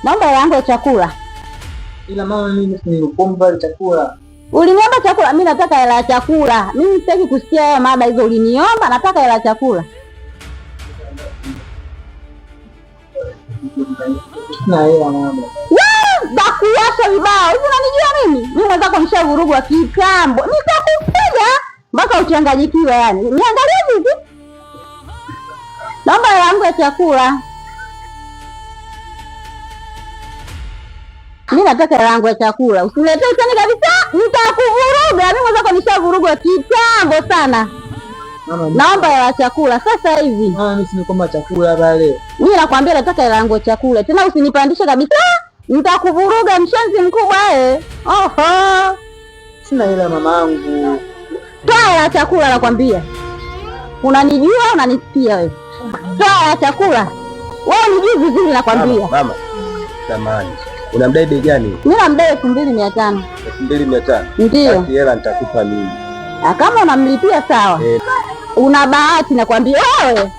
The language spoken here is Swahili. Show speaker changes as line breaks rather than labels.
Naomba hela yangu ya chakula.
Ila mama, mimi nilikuomba chakula.
Uliniomba chakula, mimi nataka hela ya chakula. Mimi sitaki kusikia haya mada hizo, uliniomba, nataka hela ya chakula.
Na hela mama.
Bakuwasha vibao. Hivi unanijua mimi? Mimi mwenzako nishavurugwa kitambo. Nitakupiga mpaka uchanganyikiwe yani. Niangalie vipi? Naomba hela yangu ya chakula. Mimi nataka hela yangu ya chakula. Usiletee utani kabisa. Nitakuvuruga. Mimi mwenzako nishavurugwa kitambo sana.
Mama,
naomba hela ya chakula sasa hivi.
Mama, mimi sinikomba chakula pale.
Mimi nakwambia nataka hela yangu ya chakula. Tena usinipandishe kabisa. Nitakuvuruga mshenzi mkubwa Oho.
Sina hela mamangu.
Toa hela ya chakula nakwambia. Unanijua unanisikia wewe? Toa hela ya chakula. Wewe unijui vizuri nakwambia.
Mama, samahani. Unamdai bei gani?
Mimi namdai 2500.
2500?
Ndio.
Basi hela nitakupa mimi.
Kama unamlipia sawa. Una bahati nakwambia wewe.